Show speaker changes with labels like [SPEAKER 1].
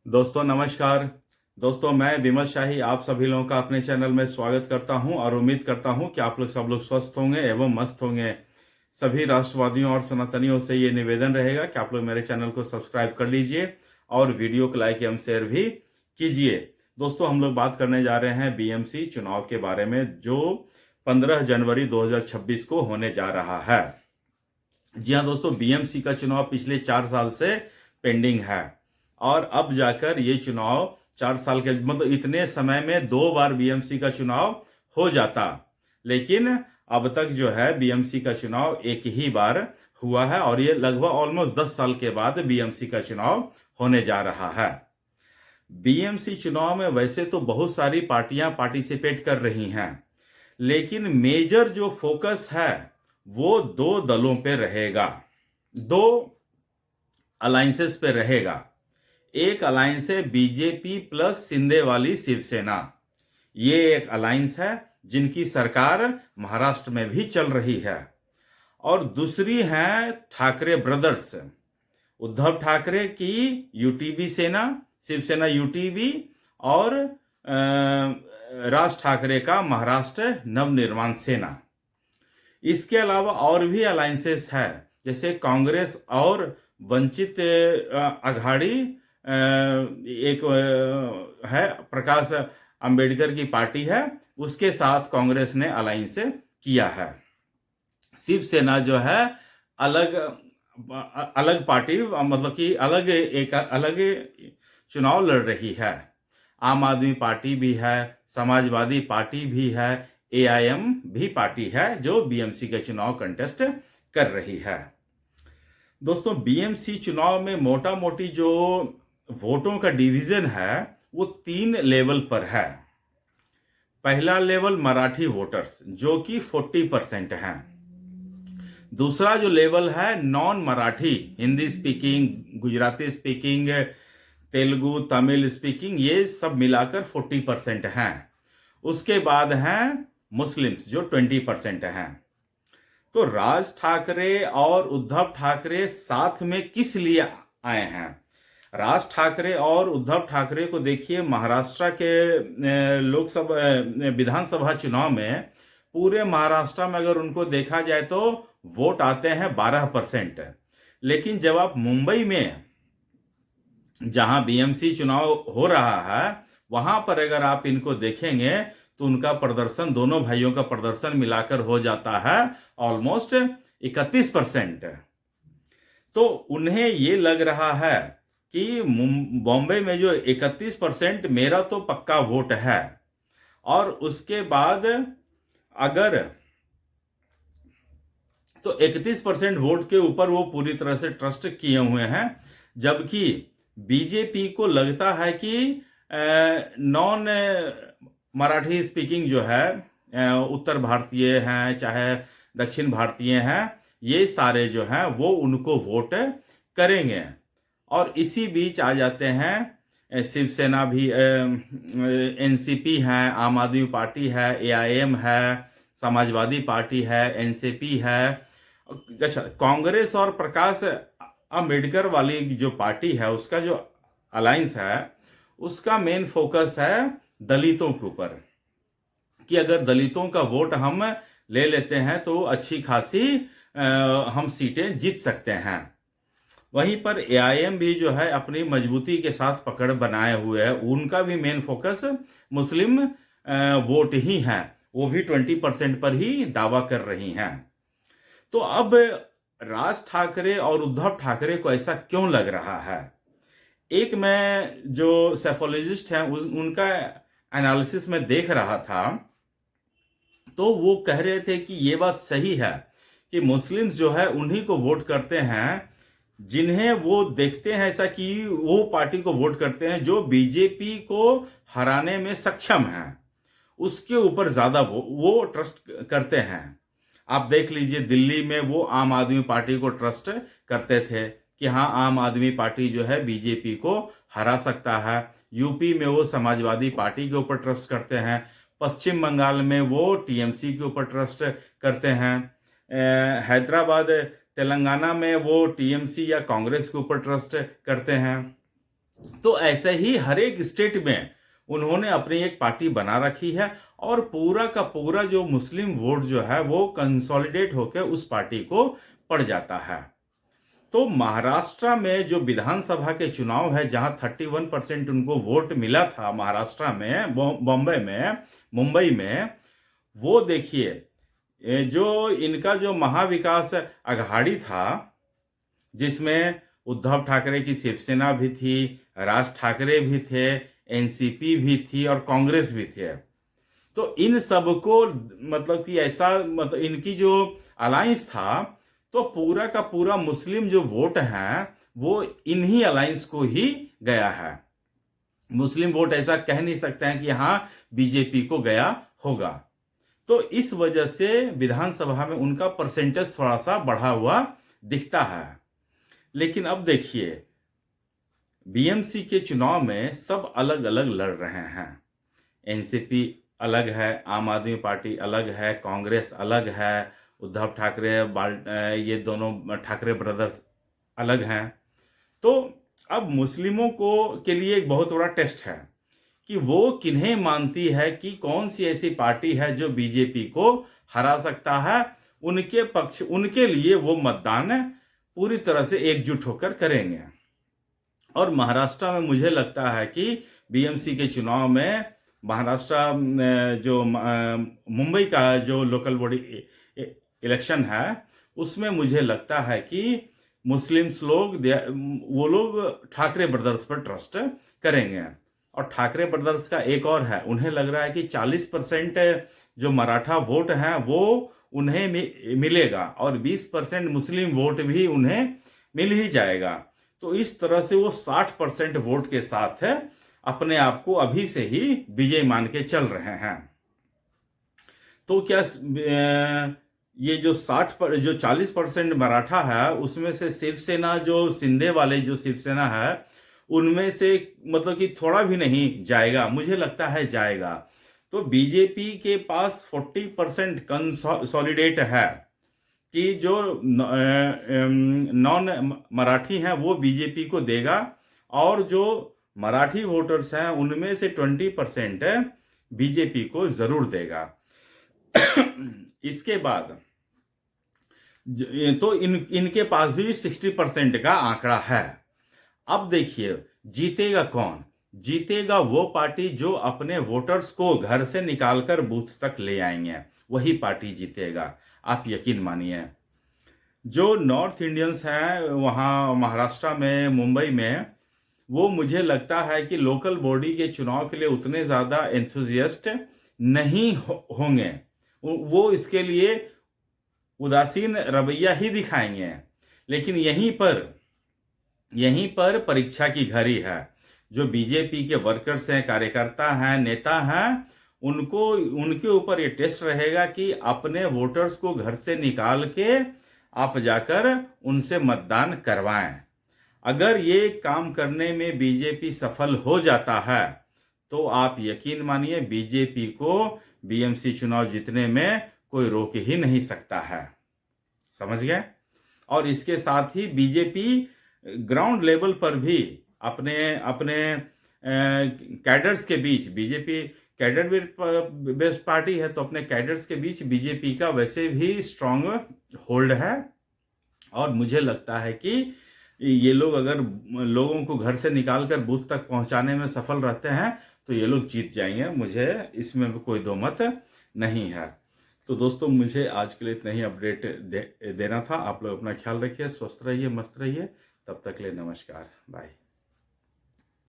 [SPEAKER 1] दोस्तों नमस्कार। दोस्तों मैं विमल शाही आप सभी लोगों का अपने चैनल में स्वागत करता हूं और उम्मीद करता हूं कि आप लोग सब लोग स्वस्थ होंगे एवं मस्त होंगे। सभी राष्ट्रवादियों और सनातनियों से ये निवेदन रहेगा कि आप लोग मेरे चैनल को सब्सक्राइब कर लीजिए और वीडियो को लाइक एवं शेयर भी कीजिए। दोस्तों हम लोग बात करने जा रहे हैं बीएमसी चुनाव के बारे में जो 15 जनवरी 2026 को होने जा रहा है। जी हाँ दोस्तों, बीएमसी का चुनाव पिछले 4 साल से पेंडिंग है और अब जाकर ये चुनाव 4 साल के मतलब इतने समय में 2 बार बीएमसी का चुनाव हो जाता, लेकिन अब तक जो है बीएमसी का चुनाव एक ही बार हुआ है और ये लगभग ऑलमोस्ट 10 साल के बाद बीएमसी का चुनाव होने जा रहा है। बीएमसी चुनाव में वैसे तो बहुत सारी पार्टियां पार्टिसिपेट कर रही हैं, लेकिन मेजर जो फोकस है वो 2 दलों पे रहेगा, 2 अलायंसेस पे रहेगा। एक अलायंस है बीजेपी प्लस शिंदे वाली शिवसेना, ये एक अलायंस है जिनकी सरकार महाराष्ट्र में भी चल रही है। और दूसरी है ठाकरे ब्रदर्स, उद्धव ठाकरे की यूटीबी सेना, शिवसेना यूटीबी और राज ठाकरे का महाराष्ट्र नवनिर्माण सेना। इसके अलावा और भी अलायंसेस है, जैसे कांग्रेस और वंचित अघाड़ी, एक है प्रकाश अंबेडकर की पार्टी है, उसके साथ कांग्रेस ने अलायंस किया है। शिवसेना जो है अलग अलग पार्टी, मतलब कि अलग चुनाव लड़ रही है। आम आदमी पार्टी भी है, समाजवादी पार्टी भी है, एआईएम भी पार्टी है जो बीएमसी के चुनाव कंटेस्ट कर रही है। दोस्तों बीएमसी चुनाव में मोटा मोटी जो वोटों का डिवीजन है वो 3 लेवल पर है। पहला लेवल मराठी वोटर्स जो कि 40% हैं। दूसरा जो लेवल है non Marathi, Hindi speaking, Gujarati speaking, Telugu, Tamil speaking, ये सब मिलाकर 40% हैं। उसके बाद हैं मुस्लिम्स जो 20% हैं। तो राज ठाकरे और उद्धव ठाकरे साथ में किस लिए आए हैं? राज ठाकरे और उद्धव ठाकरे को देखिए, महाराष्ट्र के लोकसभा विधानसभा चुनाव में पूरे महाराष्ट्र में अगर उनको देखा जाए तो वोट आते हैं 12%, लेकिन जब आप मुंबई में जहां बीएमसी चुनाव हो रहा है वहां पर अगर आप इनको देखेंगे तो उनका प्रदर्शन, दोनों भाइयों का प्रदर्शन मिलाकर हो जाता है ऑलमोस्ट 31%। तो उन्हें ये लग रहा है कि बॉम्बे में जो 31% मेरा तो पक्का वोट है, और उसके बाद अगर तो 31% वोट के ऊपर वो पूरी तरह से ट्रस्ट किए हुए हैं। जबकि बीजेपी को लगता है कि नॉन मराठी स्पीकिंग जो है, उत्तर भारतीय हैं चाहे दक्षिण भारतीय हैं, ये सारे जो हैं वो उनको वोट करेंगे। और इसी बीच आ जाते हैं शिवसेना भी, एनसीपी है, आम आदमी पार्टी है, एआईएम है, समाजवादी पार्टी है, एनसीपी है। अच्छा, कांग्रेस और प्रकाश अंबेडकर वाली जो पार्टी है उसका जो अलायंस है उसका मेन फोकस है दलितों के ऊपर, कि अगर दलितों का वोट हम ले लेते हैं तो अच्छी खासी हम सीटें जीत सकते हैं। वहीं पर एआईएम भी जो है अपनी मजबूती के साथ पकड़ बनाए हुए है, उनका भी मेन फोकस मुस्लिम वोट ही है, वो भी 20% पर ही दावा कर रही हैं। तो अब राज ठाकरे और उद्धव ठाकरे को ऐसा क्यों लग रहा है? एक मैं जो साइकोलॉजिस्ट हैं उनका एनालिसिस में देख रहा था, तो वो कह रहे थे कि ये बात सही है कि मुस्लिम्स जो है उन्हीं को वोट करते हैं जिन्हें वो देखते हैं, ऐसा कि वो पार्टी को वोट करते हैं जो बीजेपी को हराने में सक्षम है, उसके ऊपर ज्यादा वो ट्रस्ट करते हैं। आप देख लीजिए दिल्ली में वो आम आदमी पार्टी को ट्रस्ट करते थे कि हाँ आम आदमी पार्टी जो है बीजेपी को हरा सकता है। यूपी में वो समाजवादी पार्टी के ऊपर ट्रस्ट करते हैं। पश्चिम बंगाल में वो टीएमसी के ऊपर ट्रस्ट करते हैं। हैदराबाद, तेलंगाना में वो टीएमसी या कांग्रेस के ऊपर ट्रस्ट करते हैं। तो ऐसे ही हर एक स्टेट में उन्होंने अपनी एक पार्टी बना रखी है और पूरा का पूरा जो मुस्लिम वोट जो है वो कंसोलिडेट होकर उस पार्टी को पड़ जाता है। तो महाराष्ट्र में जो विधानसभा के चुनाव है, जहां 31% उनको वोट मिला था महाराष्ट्र में, बॉम्बे में, मुंबई में, वो देखिए जो इनका जो महाविकास अघाड़ी था, जिसमें उद्धव ठाकरे की शिवसेना भी थी, राज ठाकरे भी थे, एनसीपी भी थी और कांग्रेस भी थे। तो इन सबको मतलब कि ऐसा, मतलब इनकी जो अलायंस था, तो पूरा का पूरा मुस्लिम जो वोट है वो इन्हीं अलायंस को ही गया है। मुस्लिम वोट ऐसा कह नहीं सकते हैं कि हाँ बीजेपी को गया होगा। तो इस वजह से विधानसभा में उनका परसेंटेज थोड़ा सा बढ़ा हुआ दिखता है। लेकिन अब देखिए, बीएमसी के चुनाव में सब अलग अलग लड़ रहे हैं। एनसीपी अलग है, आम आदमी पार्टी अलग है, कांग्रेस अलग है, उद्धव ठाकरे ये दोनों ठाकरे ब्रदर्स अलग हैं। तो अब मुस्लिमों को के लिए एक बहुत बड़ा टेस्ट है कि वो किन्हें मानती है, कि कौन सी ऐसी पार्टी है जो बीजेपी को हरा सकता है। उनके पक्ष, उनके लिए वो मतदान पूरी तरह से एकजुट होकर करेंगे। और महाराष्ट्र में मुझे लगता है कि बीएमसी के चुनाव में महाराष्ट्र जो मुंबई का जो लोकल बॉडी इलेक्शन है, उसमें मुझे लगता है कि मुस्लिम्स लोग, वो लोग ठाकरे ब्रदर्स पर ट्रस्ट करेंगे। और ठाकरे ब्रदर्स का एक और है, उन्हें लग रहा है कि 40% जो मराठा वोट है वो उन्हें मिलेगा और 20% मुस्लिम वोट भी उन्हें मिल ही जाएगा। तो इस तरह से वो 60% वोट के साथ अपने आप को अभी से ही विजय मान के चल रहे हैं। तो क्या ये जो 40% मराठा है, उसमें से शिवसेना, जो शिंदे वाले जो शिवसेना है, उनमें से मतलब कि थोड़ा भी नहीं जाएगा, मुझे लगता है जाएगा। तो बीजेपी के पास 40% कंसोलिडेट है कि जो नॉन मराठी हैं वो बीजेपी को देगा, और जो मराठी वोटर्स हैं उनमें से 20% बीजेपी को जरूर देगा। इसके बाद तो इनके पास भी 60% का आंकड़ा है। अब देखिए जीतेगा कौन? जीतेगा वो पार्टी जो अपने वोटर्स को घर से निकालकर बूथ तक ले आएंगे, वही पार्टी जीतेगा, आप यकीन मानिए। जो नॉर्थ इंडियंस हैं वहाँ महाराष्ट्र में, मुंबई में, वो मुझे लगता है कि लोकल बॉडी के चुनाव के लिए उतने ज़्यादा एंथुजियास्ट नहीं होंगे। वो इसके लिए उदासीन रवैया ही दिखाएंगे। लेकिन यहीं पर परीक्षा की घड़ी है। जो बीजेपी के वर्कर्स हैं, कार्यकर्ता हैं, नेता हैं, उनको, उनके ऊपर ये टेस्ट रहेगा कि अपने वोटर्स को घर से निकाल के आप जाकर उनसे मतदान करवाएं। अगर ये काम करने में बीजेपी सफल हो जाता है तो आप यकीन मानिए बीजेपी को बीएमसी चुनाव जीतने में कोई रोक ही नहीं सकता है। समझ गए? और इसके साथ ही बीजेपी ग्राउंड लेवल पर भी अपने कैडर्स के बीच, बीजेपी कैडर बेस्ड पार्टी है, तो अपने कैडर्स के बीच बीजेपी का वैसे भी स्ट्रांग होल्ड है। और मुझे लगता है कि ये लोग अगर लोगों को घर से निकालकर बूथ तक पहुंचाने में सफल रहते हैं तो ये लोग जीत जाएंगे, मुझे इसमें कोई दो मत नहीं है। तो दोस्तों, मुझे आज के लिए इतना ही अपडेट देना था। आप लोग अपना ख्याल रखिए, स्वस्थ रहिए, मस्त रहिए। तब तक के लिए नमस्कार, बाय।